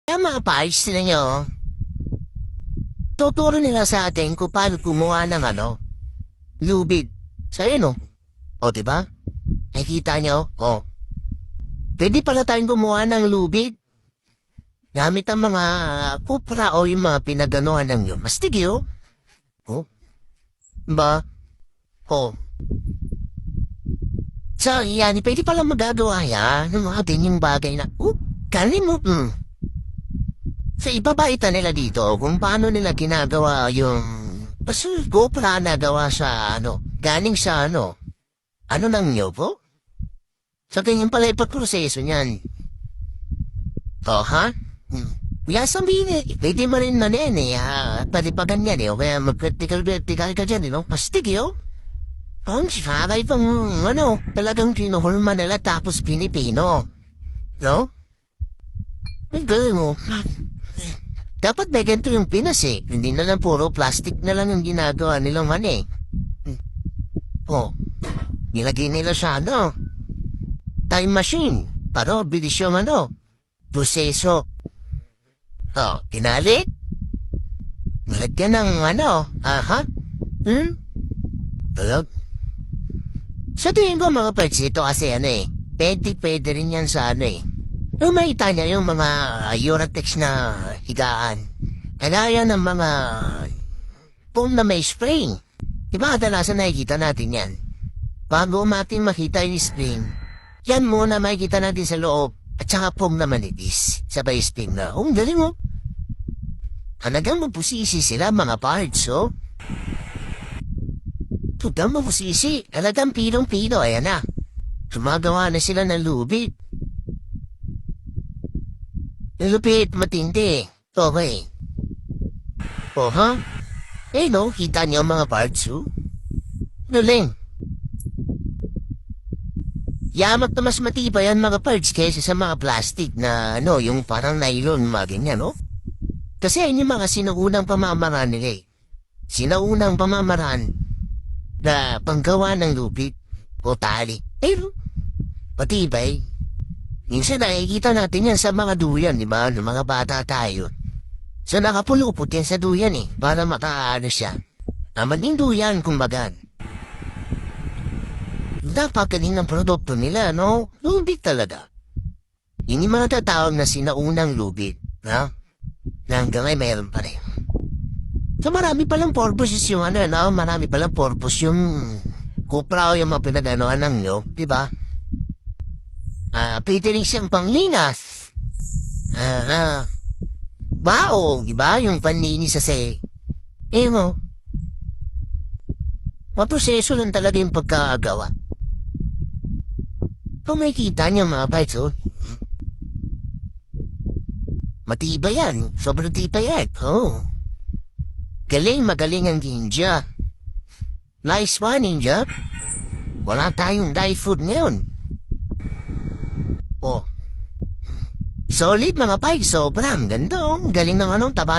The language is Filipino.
Kaya mga pals sila nyo, tuturo nila sa atin kung paano kumuha ng lubid. Sa no? O, diba? Nakikita nyo? O. Pwede pala tayong gumawa ng lubid. Gamit ang mga kupra o yung mga pinaganuhan ng yun. Mastig yun. O. Ba? O. So, yan. Pwede pala magagawa yan. Ng mga ganyang bagay na, kanin mo, sa ibabait nila dito kung paano nila ginagawa yung GoPro na gawa sa galing sa ano ng nyo po? Sa ganyan pala ipagproseso niyan. O ha? Kaya sabihin pwede mo rin manin pwede pa ganyan o kaya mag-vertical ka dyan, pastig yun. Ang sabay pang talagang pinuhulma nila tapos Pilipino. No? Ang galing mo. Dapat may ganito yung Pinas Hindi na lang puro plastic na lang yung ginagawa nilang nilagay nila sa time machine. Para bilis yung proseso. Kinalit. Nilagyan ng Talag. Sa tingin ko mga parts ito kasi pwede rin yan sa makita niya yung mga Uratex na higaan. Kaya ng mga foam na may spring. Diba kadalasan nakikita natin yan? Bago natin makita yung spring, yan muna makikita natin sa loob at saka foam na manipis. Sabay spring na. Galing mo. Hanagang mapusisi sila mga parts, Tudang mapusisi. Hanagang pilong-pilo. Ayan na. Sumagawa na sila ng lubid. Lupit, matindi. Okay. Kita niyo mga parts, Galing. Yamak na mas matibay yan mga parts kaysa sa mga plastic na, yung parang nylon, mga ganyan, Kasi yun yung mga sinaunang pamamaraan nila, Sinaunang pamamaraan na panggawa ng lupit o tali. Matibay. Minsan nakikita natin yan sa mga duyan, di ba? Ng mga bata tayo. So nakapulupot yan sa duyan para makaano siya. Maling duyan, kumbaga. Napakaling ng produkto nila, Lubid talaga. Yun yung mga tatawag na sinaunang lubid, Na hanggang ngayon mayroon pa rin. So marami palang purposes yung marami palang purpose yung kupra o yung mga pinaganoan ng nyo, di ba? Pwede rin siyang panglinas. Bao, diba? Yung panlinis sa maproseso lang talaga yung pagkagawa. Kung makikita niyo mga bites, matibay yan. Sobrang tibay yan. Magaling ang ninja. Nice one, ninja. Wala tayong dye food ngayon. Solid mga pay, sobrang ganda. Galing ng taba